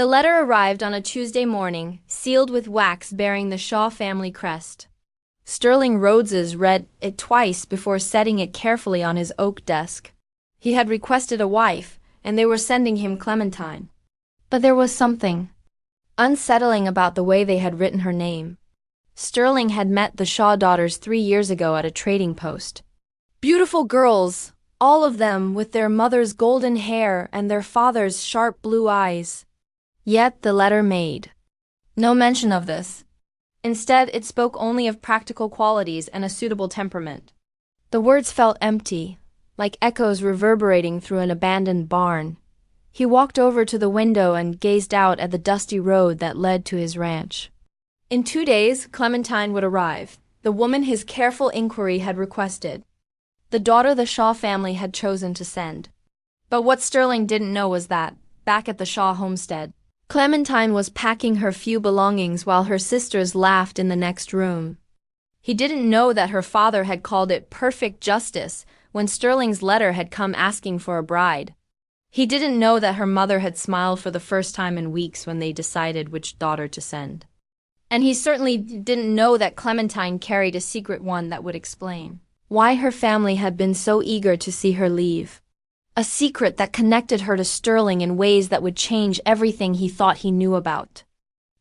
The letter arrived on a Tuesday morning, sealed with wax bearing the Shaw family crest. Sterling Rhodes's read it twice before setting it carefully on his oak desk. He had requested a wife, and they were sending him Clementine. But there was something unsettling about the way they had written her name. Sterling had met the Shaw daughters 3 years ago at a trading post. Beautiful girls, all of them with their mother's golden hair and their father's sharp blue eyes. Yet the letter made no mention of this. Instead, it spoke only of practical qualities and a suitable temperament. The words felt empty, like echoes reverberating through an abandoned barn. He walked over to the window and gazed out at the dusty road that led to his ranch. In 2 days, Clementine would arrive, the woman his careful inquiry had requested, the daughter the Shaw family had chosen to send. But what Sterling didn't know was that, back at the Shaw homestead, Clementine was packing her few belongings while her sisters laughed in the next room. He didn't know that her father had called it perfect justice when Sterling's letter had come asking for a bride. He didn't know that her mother had smiled for the first time in weeks when they decided which daughter to send. And he certainly didn't know that Clementine carried a secret one that would explain why her family had been so eager to see her leave. A secret that connected her to Sterling in ways that would change everything he thought he knew about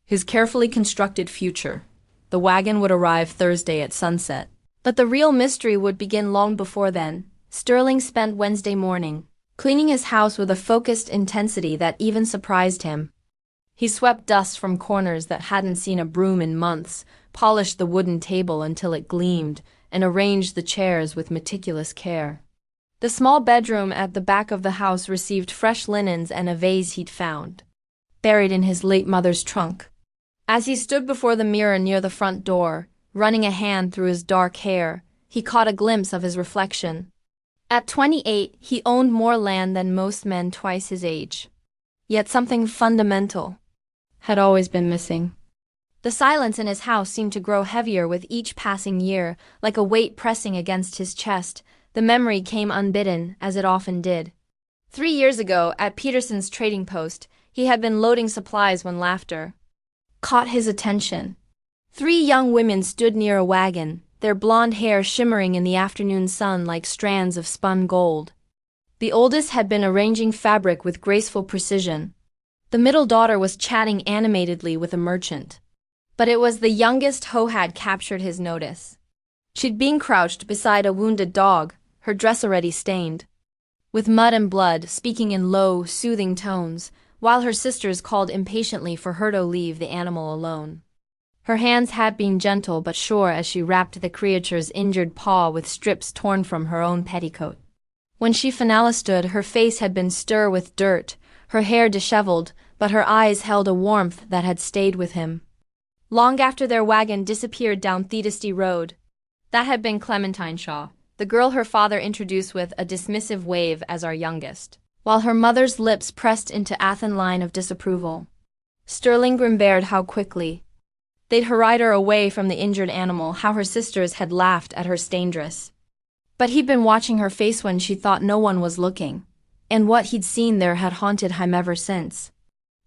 his carefully constructed future. The wagon would arrive Thursday at sunset. But the real mystery would begin long before then. Sterling spent Wednesday morning cleaning his house with a focused intensity that even surprised him. He swept dust from corners that hadn't seen a broom in months, polished the wooden table until it gleamed, and arranged the chairs with meticulous care. The small bedroom at the back of the house received fresh linens and a vase he'd found buried in his late mother's trunk. As he stood before the mirror near the front door, running a hand through his dark hair, he caught a glimpse of his reflection. At 28, he owned more land than most men twice his age. Yet something fundamental had always been missing. The silence in his house seemed to grow heavier with each passing year, like a weight pressing against his chest. The memory came unbidden, as it often did. 3 years ago, at Peterson's trading post, he had been loading supplies when laughter caught his attention. 3 young women stood near a wagon, their blonde hair shimmering in the afternoon sun like strands of spun gold. The oldest had been arranging fabric with graceful precision. The middle daughter was chatting animatedly with a merchant. But it was the youngest who had captured his notice. She'd been crouched beside a wounded dog, her dress already stained with mud and blood, speaking in low, soothing tones, while her sisters called impatiently for her to leave the animal alone. Her hands had been gentle but sure as she wrapped the creature's injured paw with strips torn from her own petticoat. When she finally stood, her face had been stir with dirt, her hair disheveled, but her eyes held a warmth that had stayed with him long after their wagon disappeared down Thedesty Road. That had been Clementine Shaw, the girl her father introduced with a dismissive wave as our youngest, while her mother's lips pressed into Athen line of disapproval. Sterling remembered how quickly they'd hurried her away from the injured animal, how her sisters had laughed at her stained dress. But he'd been watching her face when she thought no one was looking, and what he'd seen there had haunted him ever since.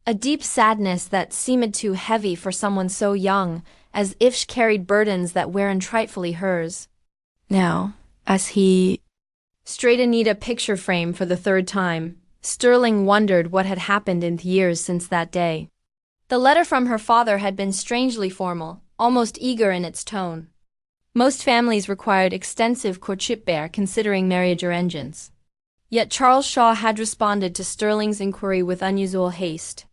A deep sadness that seemed too heavy for someone so young, as if she carried burdens that weren't trifling hers. Now, as he straightened Anita picture frame for the 3rd time, Sterling wondered what had happened in the years since that day. The letter from her father had been strangely formal, almost eager in its tone. Most families required extensive courtship considering marriage arrangements. Yet Charles Shaw had responded to Sterling's inquiry with unusual haste.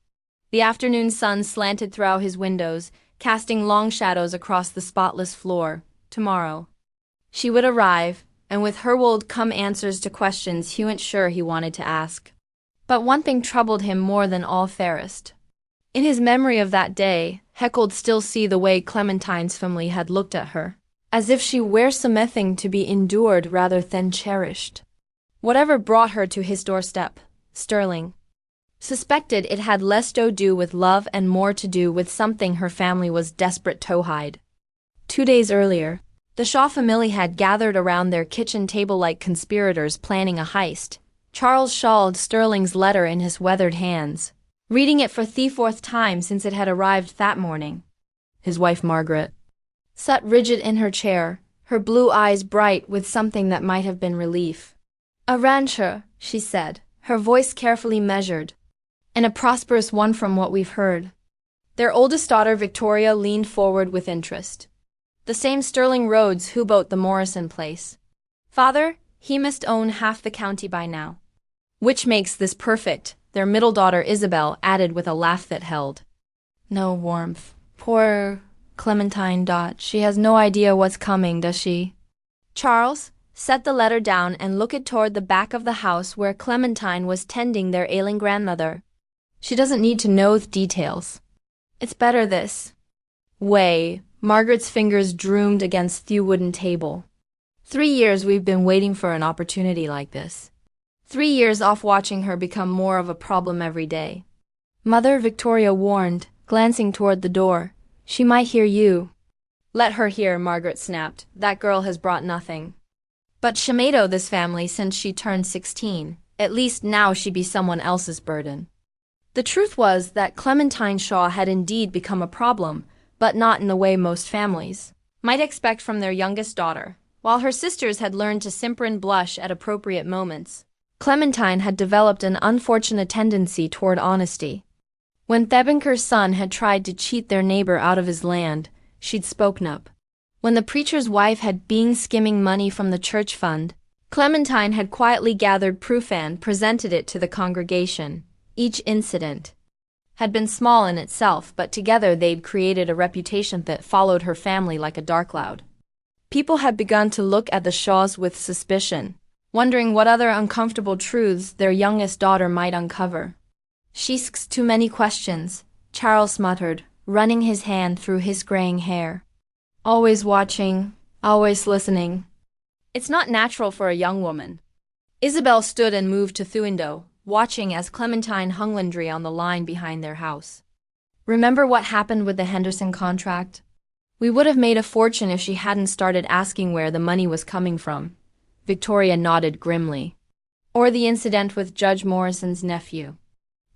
The afternoon sun slanted through his windows, casting long shadows across the spotless floor. Tomorrow she would arrive, and with her would come answers to questions he wasn't sure he wanted to ask. But one thing troubled him more than all fairest. In his memory of that day, Heckle'd still see the way Clementine's family had looked at her, as if she were something to be endured rather than cherished. Whatever brought her to his doorstep, Sterling suspected it had less to do with love and more to do with something her family was desperate to hide. 2 days earlier, the Shaw family had gathered around their kitchen table like conspirators planning a heist. Charles shawled Sterling's letter in his weathered hands. reading it for the fourth time since it had arrived that morning. His wife Margaret sat rigid in her chair, her blue eyes bright with something that might have been relief. "A rancher," she said, her voice carefully measured. "And a prosperous one from what we've heard." Their oldest daughter Victoria leaned forward with interest. "The same Sterling Rhodes who bought the Morrison place. Father, he must own half the county by now." "Which makes this perfect," their middle daughter Isabel added with a laugh that held no warmth. "Poor Clementine. She has no idea what's coming, does she?" Charles, set the letter down and looked toward the back of the house where Clementine was tending their ailing grandmother. "She doesn't need to know the details. It's better this way." Margaret's fingers drummed against the wooden table. 3 years we've been waiting for an opportunity like this. 3 years off watching her become more of a problem every day. "Mother," Victoria warned, glancing toward the door. "She might hear you." "Let her hear," Margaret snapped. "That girl has brought nothing but shame to this family since she turned 16. At least now she be someone else's burden." The truth was that Clementine Shaw had indeed become a problem, but not in the way most families might expect from their youngest daughter. While her sisters had learned to simper and blush at appropriate moments, Clementine had developed an unfortunate tendency toward honesty. When Thebenker's son had tried to cheat their neighbor out of his land, she'd spoken up. When the preacher's wife had been skimming money from the church fund, Clementine had quietly gathered proof and presented it to the congregation. Each incident had been small in itself, but together they'd created a reputation that followed her family like a dark cloud. People had begun to look at the Shaws with suspicion, wondering what other uncomfortable truths their youngest daughter might uncover. "She asks too many questions," Charles muttered, running his hand through his graying hair. "Always watching, always listening. It's not natural for a young woman." Isabel stood and moved to the window, watching as Clementine hung laundry on the line behind their house. "Remember what happened with the Henderson contract? We would have made a fortune if she hadn't started asking where the money was coming from." Victoria nodded grimly. "Or the incident with Judge Morrison's nephew.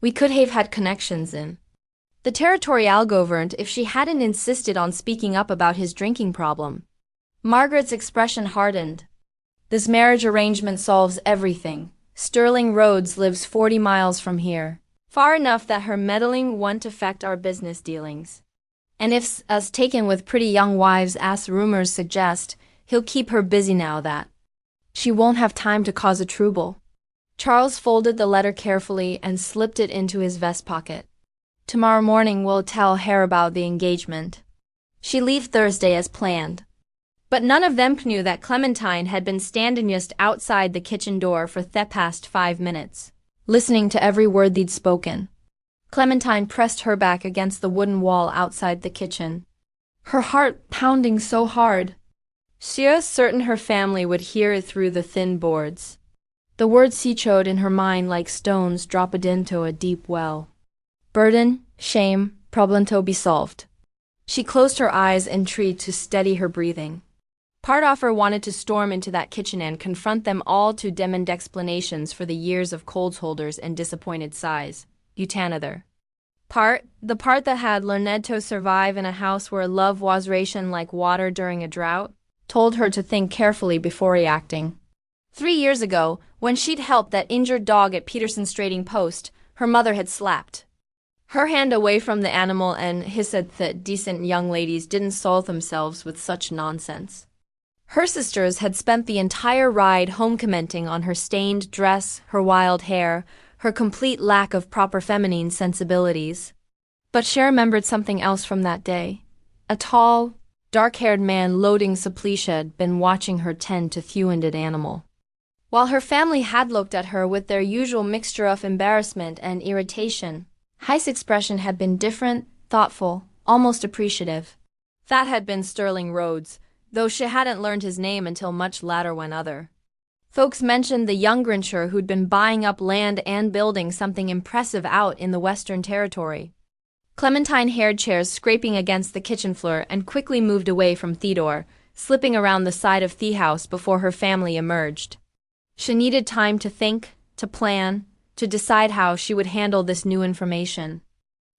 We could have had connections in the territorial government if she hadn't insisted on speaking up about his drinking problem." Margaret's expression hardened. "This marriage arrangement solves everything. Sterling Rhodes lives 40 miles from here, far enough that her meddling won't affect our business dealings. And if us taken with pretty young wives as rumors suggest, he'll keep her busy now that she won't have time to cause a trouble." Charles folded the letter carefully and slipped it into his vest pocket. "Tomorrow morning we'll tell her about the engagement. She leave Thursday as planned." But none of them knew that Clementine had been standing just outside the kitchen door for the past 5 minutes, listening to every word they'd spoken. Clementine pressed her back against the wooden wall outside the kitchen, her heart pounding so hard. She was certain her family would hear it through the thin boards. The words echoed in her mind like stones dropped into a deep well. Burden, shame, problem to be solved. She closed her eyes and tried to steady her breathing. Part of her wanted to storm into that kitchen and confront them all to demand explanations for the years of cold holders and disappointed sighs. Another the part that had learned to survive in a house where love was rationed like water during a drought, told her to think carefully before reacting. 3 years ago, when she'd helped that injured dog at Peterson's trading post, her mother had slapped her hand away from the animal and hissed that decent young ladies didn't soil themselves with such nonsense. Her sisters had spent the entire ride home commenting on her stained dress, her wild hair, her complete lack of proper feminine sensibilities. But she remembered something else from that day. A tall, dark-haired man loading suppletia had been watching her tend to the wounded animal. While her family had looked at her with their usual mixture of embarrassment and irritation, Heist's expression had been different, thoughtful, almost appreciative. That had been Sterling Rhodes, though she hadn't learned his name until much later when other folks mentioned the young rancher who'd been buying up land and building something impressive out in the Western Territory. Clementine heard chairs scraping against the kitchen floor and quickly moved away from Theodore, slipping around the side of the house before her family emerged. She needed time to think, to plan, to decide how she would handle this new information.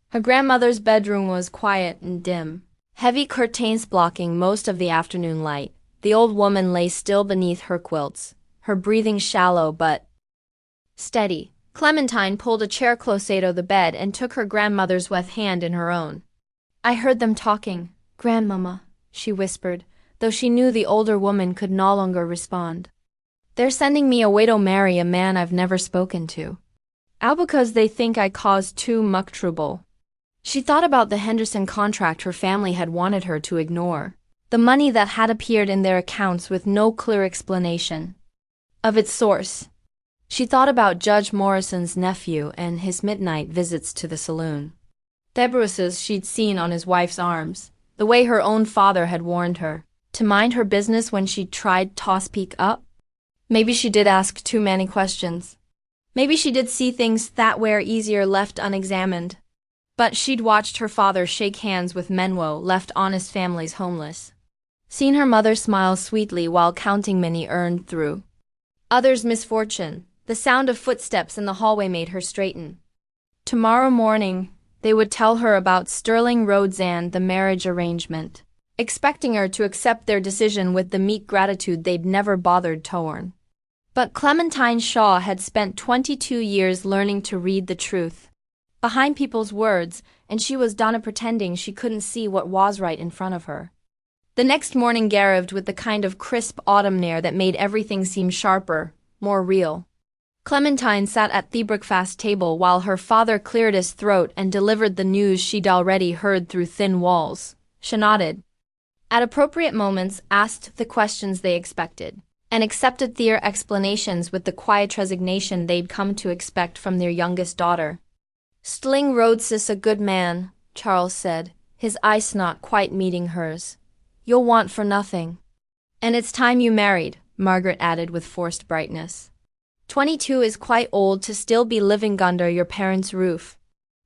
Her grandmother's bedroom was quiet and dim, heavy curtains blocking most of the afternoon light. The old woman lay still beneath her quilts, her breathing shallow but steady. Clementine pulled a chair closer to the bed and took her grandmother's wet hand in her own. "I heard them talking, Grandmama," she whispered, though she knew the older woman could no longer respond. "They're sending me away to marry a man I've never spoken to. All because they think I caused too much trouble." She thought about the Henderson contract her family had wanted her to ignore, the money that had appeared in their accounts with no clear explanation of its source. She thought about Judge Morrison's nephew and his midnight visits to the saloon, the bruises she'd seen on his wife's arms, the way her own father had warned her to mind her business when she tried to speak up. Maybe she did ask too many questions. Maybe she did see things that were easier left unexamined. But she'd watched her father shake hands with men who left honest families homeless, seen her mother smile sweetly while counting money earned through others' misfortune. The sound of footsteps in the hallway made her straighten. Tomorrow morning, they would tell her about Sterling Rhodes and the marriage arrangement, expecting her to accept their decision with the meek gratitude they'd never bothered to earn. But Clementine Shaw had spent 22 years learning to read the truth behind people's words, and she was done pretending she couldn't see what was right in front of her. The next morning arrived with the kind of crisp autumn air that made everything seem sharper, more real. Clementine sat at the breakfast table while her father cleared his throat and delivered the news she'd already heard through thin walls. She nodded, at appropriate moments asked the questions they expected, and accepted their explanations with the quiet resignation they'd come to expect from their youngest daughter. "Sterling Rhodes is a good man," Charles said, his eyes not quite meeting hers. "You'll want for nothing." "And it's time you married," Margaret added with forced brightness. 22 is quite old to still be living under your parents' roof."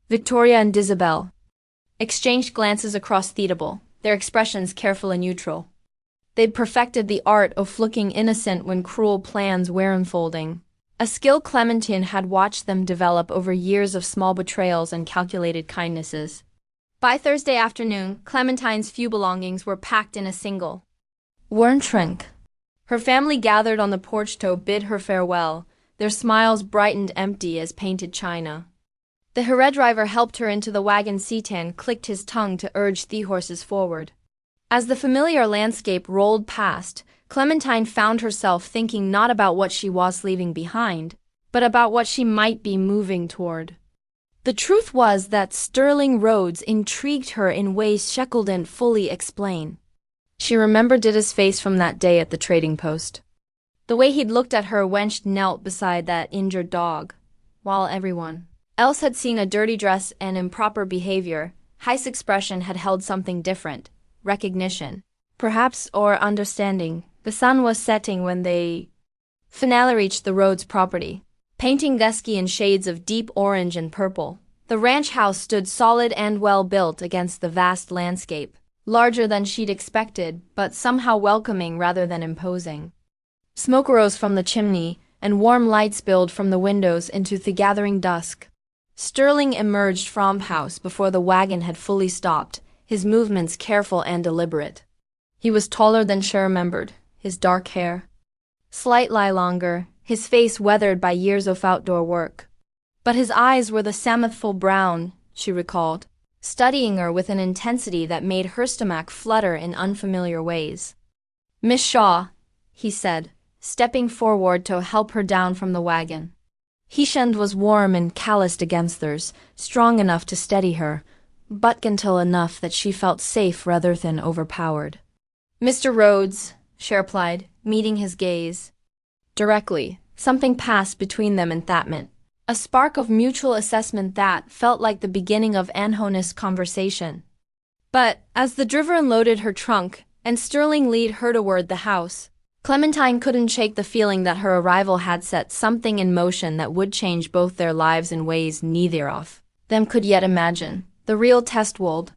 Victoria and Isabel exchanged glances across the table, their expressions careful and neutral. They'd perfected the art of looking innocent when cruel plans were unfolding, a skill Clementine had watched them develop over years of small betrayals and calculated kindnesses. By Thursday afternoon, Clementine's few belongings were packed in a single worn trunk. Her family gathered on the porch to bid her farewell, their smiles brightened empty as painted china. The hair driver helped her into the wagon seat and clicked his tongue to urge the horses forward. As the familiar landscape rolled past, Clementine found herself thinking not about what she was leaving behind, but about what she might be moving toward. The truth was that Sterling Rhodes intrigued her in ways she couldn't fully explain. She remembered Dida's face from that day at the trading post. The way he'd looked at her when she knelt beside that injured dog, while everyone else had seen a dirty dress and improper behavior. His expression had held something different, recognition, perhaps, or understanding. The sun was setting when they finally reached the Rhodes property, painting dusky in shades of deep orange and purple. The ranch house stood solid and well built against the vast landscape, larger than she'd expected, but somehow welcoming rather than imposing. Smoke rose from the chimney, and warm light spilled from the windows into the gathering dusk. Sterling emerged from the house before the wagon had fully stopped, his movements careful and deliberate. He was taller than she remembered, his dark hair slightly longer, his face weathered by years of outdoor work. But his eyes were the samethful brown, she recalled, studying her with an intensity that made her stomach flutter in unfamiliar ways. "Miss Shaw," he said, stepping forward to help her down from the wagon. His hand was warm and calloused against hers, strong enough to steady her, but gentle enough that she felt safe rather than overpowered. "Mr. Rhodes," she replied, meeting his gaze directly. Something passed between them in that minute, a spark of mutual assessment that felt like the beginning of an honest conversation. But as the driver unloaded her trunk and Sterling led her toward the house, Clementine couldn't shake the feeling that her arrival had set something in motion that would change both their lives in ways neither of them could yet imagine. The real test would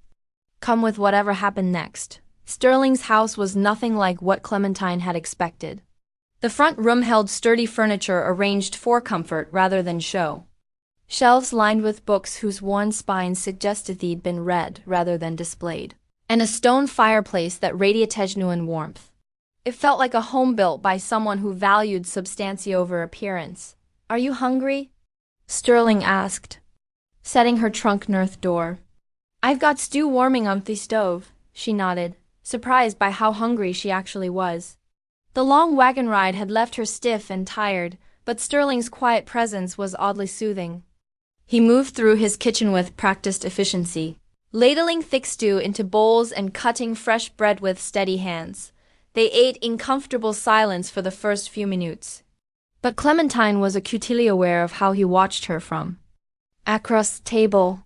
come with whatever happened next. Sterling's house was nothing like what Clementine had expected. The front room held sturdy furniture arranged for comfort rather than show. Shelves lined with books whose worn spines suggested they'd been read rather than displayed, and a stone fireplace that radiated genuine warmth. It felt like a home built by someone who valued substance over appearance. "Are you hungry?" Sterling asked, setting her trunk near the door. "I've got stew warming on the stove," she nodded, surprised by how hungry she actually was. The long wagon ride had left her stiff and tired, but Sterling's quiet presence was oddly soothing. He moved through his kitchen with practiced efficiency, ladling thick stew into bowls and cutting fresh bread with steady hands. They ate in comfortable silence for the first few minutes. But Clementine was acutely aware of how he watched her from across the table.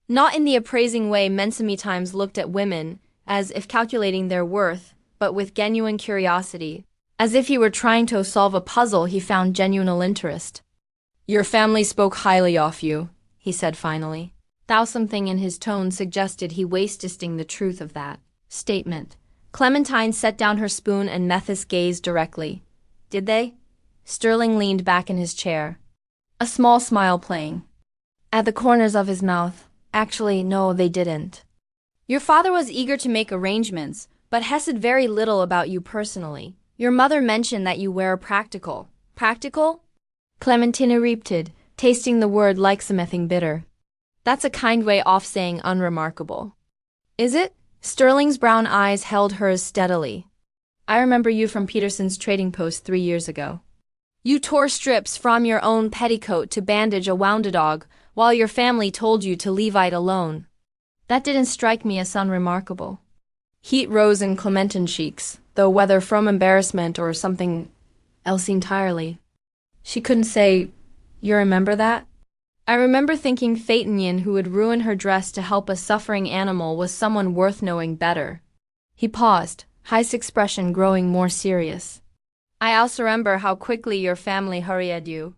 Not in the appraising way men sometimes looked at women, as if calculating their worth, but with genuine curiosity, as if he were trying to solve a puzzle he found genuine interest. "Your family spoke highly of you," he said finally. Though something in his tone suggested he was testing the truth of that statement. Clementine set down her spoon and met his gaze directly. "Did they?" Sterling leaned back in his chair, a small smile playing at the corners of his mouth. "Actually, no, they didn't. Your father was eager to make arrangements, but he said very little about you personally. Your mother mentioned that you were practical." "Practical?" Clementine repeated, tasting the word like something bitter. "That's a kind way of saying unremarkable." "Is it?" Sterling's brown eyes held hers steadily. "I remember you from Peterson's trading post 3 years ago. You tore strips from your own petticoat to bandage a wounded dog, while your family told you to leave it alone. That didn't strike me as unremarkable." Heat rose in Clementine's cheeks, though whether from embarrassment or something else entirely, she couldn't say. "You remember that?" "I remember thinking Phaeton who would ruin her dress to help a suffering animal was someone worth knowing better." He paused, his expression growing more serious. "I also remember how quickly your family hurried you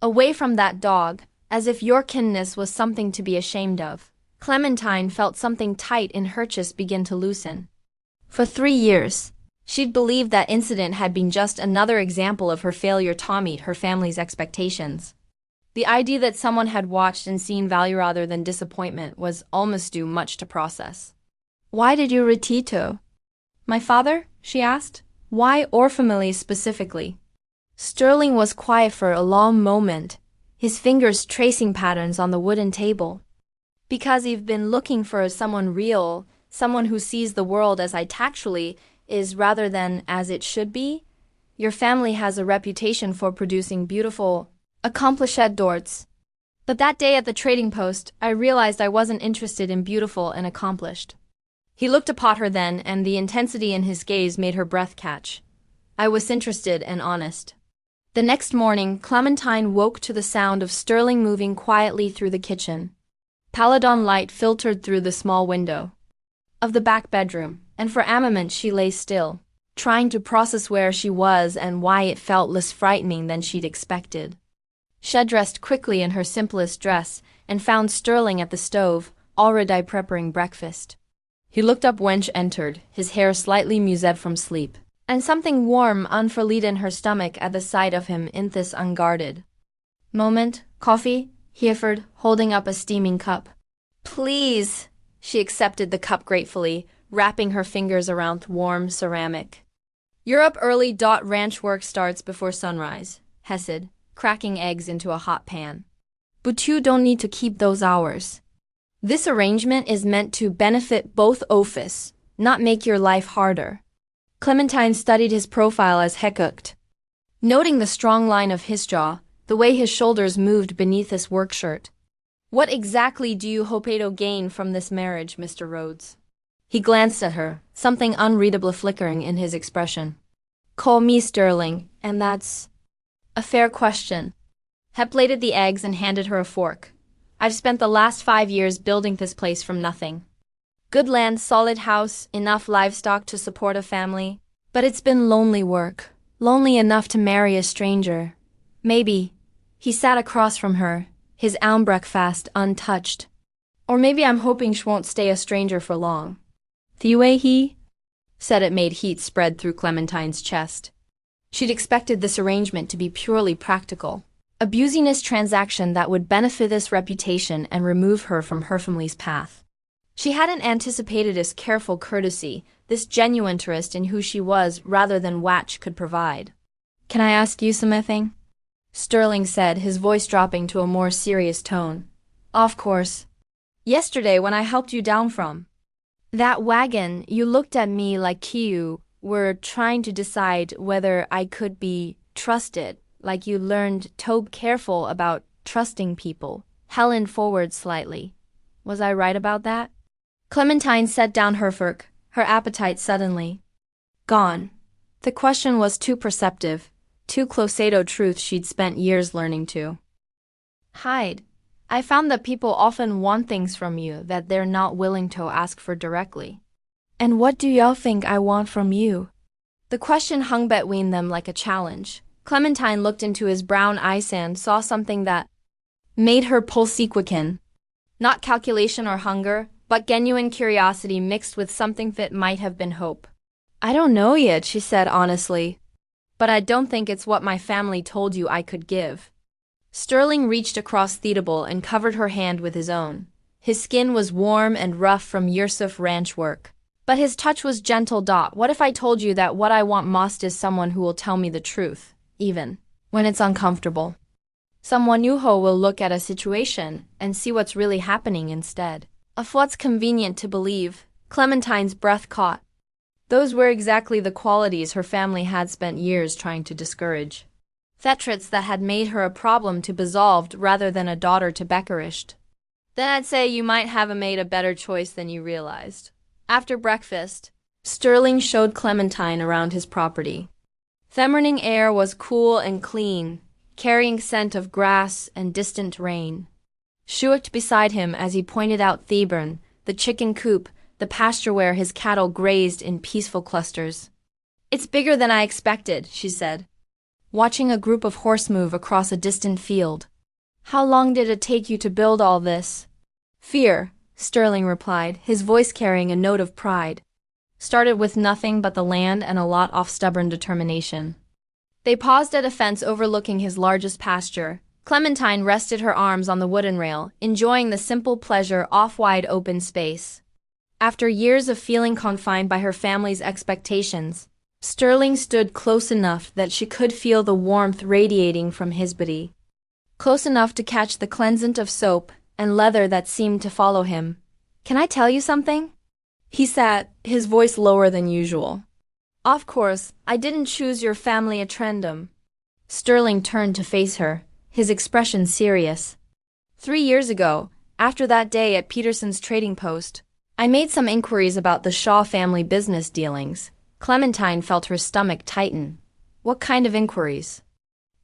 away from that dog, as if your kindness was something to be ashamed of." Clementine felt something tight in her chest begin to loosen. For 3 years, she'd believed that incident had been just another example of her failure to meet her family's expectations. The idea that someone had watched and seen value rather than disappointment was almost too much to process. "Why did you retito?" "My father?" she asked. "Why or family specifically?" Sterling was quiet for a long moment, his fingers tracing patterns on the wooden table. "Because you've been looking for someone real, someone who sees the world as it actually is rather than as it should be. Your family has a reputation for producing beautiful, accomplished daughters. But that day at the trading post, I realized I wasn't interested in beautiful and accomplished." He looked upon her then, and the intensity in his gaze made her breath catch. "I was interested and honest." The next morning, Clementine woke to the sound of Sterling moving quietly through the kitchen. Paladon light filtered through the small window of the back bedroom, and for a moment she lay still, trying to process where she was and why it felt less frightening than she'd expected. She dressed quickly in her simplest dress and found Sterling at the stove, already preparing breakfast. He looked up when she entered, his hair slightly mussed from sleep, and something warm unfurled in her stomach at the sight of him in this unguarded moment. "Coffee?" he offered, holding up a steaming cup. "Please." She accepted the cup gratefully, wrapping her fingers around warm ceramic. "You're up early. Ranch work starts before sunrise," he said, cracking eggs into a hot pan. "But you don't need to keep those hours. This arrangement is meant to benefit both office, not make your life harder." Clementine studied his profile as he cooked, noting the strong line of his jaw, the way his shoulders moved beneath his work shirt. "What exactly do you hope to gain from this marriage, Mr. Rhodes?" He glanced at her, something unreadable flickering in his expression. "Call me Sterling, and that's a fair question." He plated the eggs and handed her a fork. "I've spent the last 5 years building this place from nothing. Good land, solid house, enough livestock to support a family. But it's been lonely work. Lonely enough to marry a stranger. Maybe." He sat across from her, his own breakfast untouched. "Or maybe I'm hoping she won't stay a stranger for long." "The way he said it made heat spread through Clementine's chest. She'd expected this arrangement to be purely practical. A business transaction that would benefit his reputation and remove her from her family's path. She hadn't anticipated his careful courtesy, this genuine interest in who she was rather than what she could provide. "Can I ask you something?" Sterling said, his voice dropping to a more serious tone. "Of course. Yesterday when I helped you down from that wagon, you looked at me like you were trying to decide whether I could be trusted, like you learned to be careful about trusting people." Helen forward slightly. "Was I right about that?" Clementine set down her fork, her appetite suddenly gone. The question was too perceptive, too close to truth she'd spent years learning to hide. "I found that people often want things from you that they're not willing to ask for directly." "And what do y'all think I want from you?" The question hung between them like a challenge. Clementine looked into his brown eyes and saw something that made her pulse quicken. Not calculation or hunger, but genuine curiosity mixed with something that might have been hope. "I don't know yet," she said honestly. "But I don't think it's what my family told you I could give." Sterling reached across the table and covered her hand with his own. His skin was warm and rough from years of ranch work. But his touch was gentle. "What if I told you that what I want most is someone who will tell me the truth, even when it's uncomfortable? Someone who will look at a situation and see what's really happening instead of what's convenient to believe." Clementine's breath caught. Those were exactly the qualities her family had spent years trying to discourage. Traits that had made her a problem to be solved rather than a daughter to be encouraged. "Then I'd say you might have made a better choice than you realized." After breakfast, Sterling showed Clementine around his property. The morning air was cool and clean, carrying scent of grass and distant rain. She walked beside him as he pointed out Thebern, the chicken coop, the pasture where his cattle grazed in peaceful clusters. "It's bigger than I expected," she said, watching a group of horse move across a distant field. "How long did it take you to build all this?" "Fear," Sterling replied, his voice carrying a note of pride. "Started with nothing but the land and a lot of stubborn determination." They paused at a fence overlooking his largest pasture. Clementine rested her arms on the wooden rail, enjoying the simple pleasure of wide open space. After years of feeling confined by her family's expectations, Sterling stood close enough that she could feel the warmth radiating from his body. Close enough to catch the cleansant of soap and leather that seemed to follow him. "Can I tell you something?" He sat, his voice lower than usual. "Of course, I didn't choose your family at random." Sterling turned to face her, his expression serious. 3 years ago, after that day at Peterson's trading post, I made some inquiries about the Shaw family business dealings." Clementine felt her stomach tighten. "What kind of inquiries?"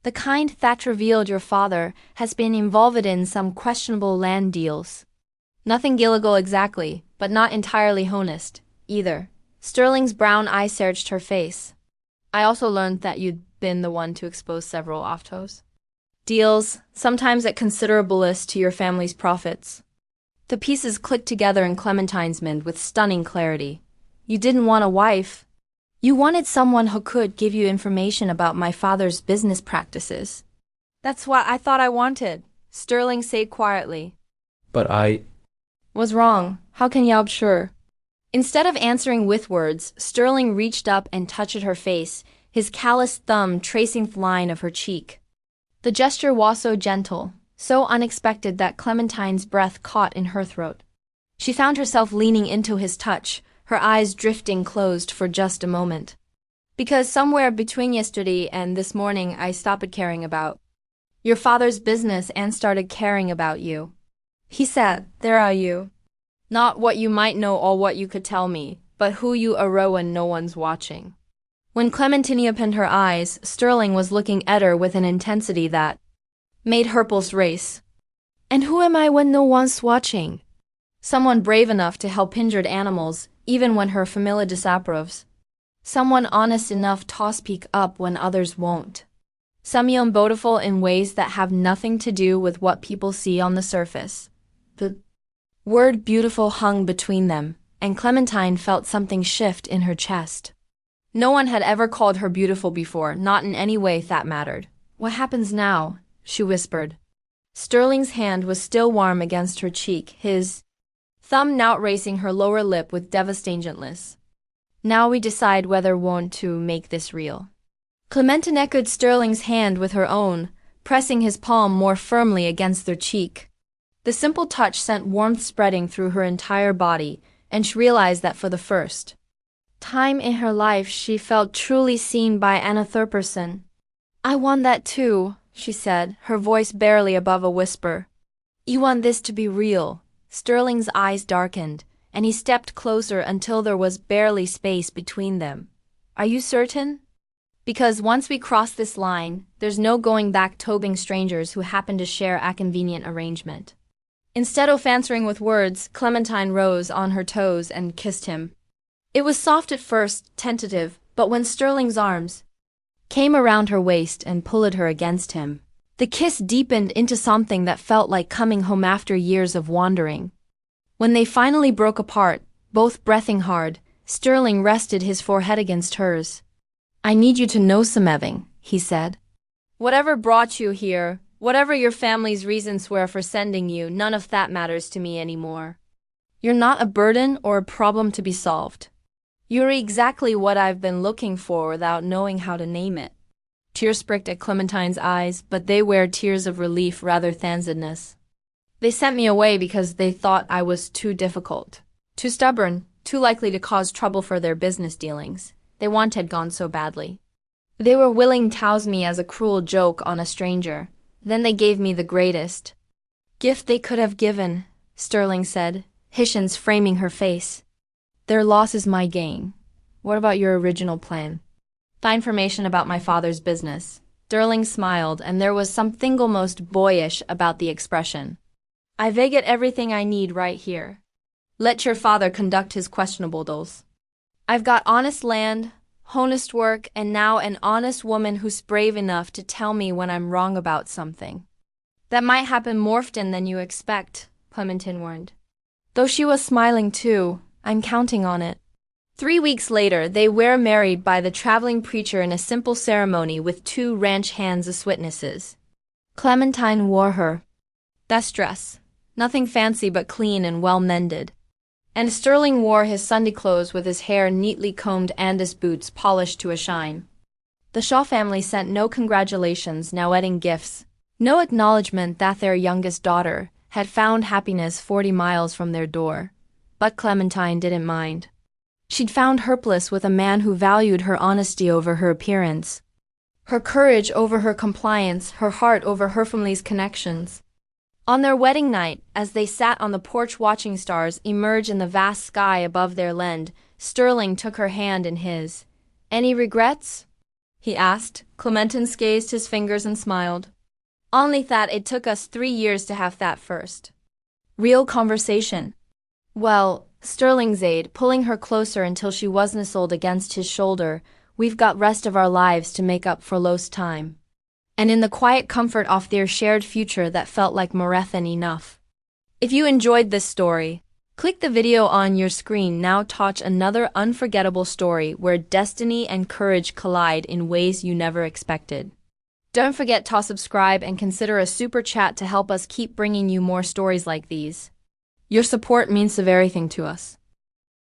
"The kind that revealed your father has been involved in some questionable land deals." "Nothing illegal exactly, but not entirely honest, either." Sterling's brown eye searched her face. "I also learned that you'd been the one to expose several offtos deals, sometimes at considerable risk to your family's profits." The pieces clicked together in Clementine's mind with stunning clarity. "You didn't want a wife. You wanted someone who could give you information about my father's business practices." "That's what I thought I wanted," Sterling said quietly. "But I was wrong. How can you be sure?" Instead of answering with words, Sterling reached up and touched her face, his calloused thumb tracing the line of her cheek. The gesture was so gentle, so unexpected that Clementine's breath caught in her throat. She found herself leaning into his touch, her eyes drifting closed for just a moment. "Because somewhere between yesterday and this morning I stopped caring about your father's business and started caring about you." He said, "There are you. Not what you might know or what you could tell me, but who you are when no one's watching." When Clementine opened her eyes, Sterling was looking at her with an intensity that made her pulse race. "And who am I when no one's watching?" "Someone brave enough to help injured animals, even when her family disapproves. Someone honest enough to speak up when others won't. Someone beautiful in ways that have nothing to do with what people see on the surface." The word beautiful hung between them, and Clementine felt something shift in her chest. No one had ever called her beautiful before, not in any way that mattered. "What happens now?" she whispered. Sterling's hand was still warm against her cheek, his thumb now racing her lower lip with devastatingly. "Now we decide whether we want to make this real." Clementine echoed Sterling's hand with her own, pressing his palm more firmly against their cheek. The simple touch sent warmth spreading through her entire body, and she realized that for the first time in her life she felt truly seen by another person. "I want that too," she said, her voice barely above a whisper. "You want this to be real." Sterling's eyes darkened, and he stepped closer until there was barely space between them. "Are you certain? Because once we cross this line, there's no going back tobing strangers who happen to share a convenient arrangement." Instead of answering with words, Clementine rose on her toes and kissed him. It was soft at first, tentative, but when Sterling's arms came around her waist and pulled her against him, the kiss deepened into something that felt like coming home after years of wandering. When they finally broke apart, both breathing hard, Sterling rested his forehead against hers. "I need you to know something," he said. "Whatever brought you here, whatever your family's reasons were for sending you, none of that matters to me anymore. You're not a burden or a problem to be solved. You're exactly what I've been looking for without knowing how to name it." Tears pricked at Clementine's eyes, but they were tears of relief rather than sadness. "They sent me away because they thought I was too difficult, too stubborn, too likely to cause trouble for their business dealings. They wanted gone so badly. They were willing to use me as a cruel joke on a stranger. Then they gave me the greatest gift they could have given," Sterling said, his framing her face. "Their loss is my gain. What about your original plan?" "The information about my father's business." Sterling smiled, and there was something almost boyish about the expression. "I've got everything I need right here. Let your father conduct his questionable deals. I've got honest land, honest work, and now an honest woman who's brave enough to tell me when I'm wrong about something. That might happen more often than you expect," Clementine warned. Though she was smiling too, "I'm counting on it." 3 weeks later, they were married by the traveling preacher in a simple ceremony with 2 ranch hands as witnesses. Clementine wore her best dress, nothing fancy but clean and well mended. And Sterling wore his Sunday clothes with his hair neatly combed and his boots polished to a shine. The Shaw family sent no congratulations, no wedding gifts, no acknowledgement that their youngest daughter had found happiness 40 miles from their door. But Clementine didn't mind. She'd found her bliss with a man who valued her honesty over her appearance, her courage over her compliance, her heart over her family's connections. On their wedding night, as they sat on the porch watching stars emerge in the vast sky above their land, Sterling took her hand in his. "Any regrets?" he asked. Clementine gazed his fingers and smiled. "Only that it took us 3 years to have that first real conversation." "Well," Sterling said, pulling her closer until she was nestled against his shoulder, "we've got rest of our lives to make up for lost time. And in the quiet comfort of their shared future that felt like more than enough." If you enjoyed this story, click the video on your screen now to watch another unforgettable story where destiny and courage collide in ways you never expected. Don't forget to subscribe and consider a super chat to help us keep bringing you more stories like these. Your support means everything to us.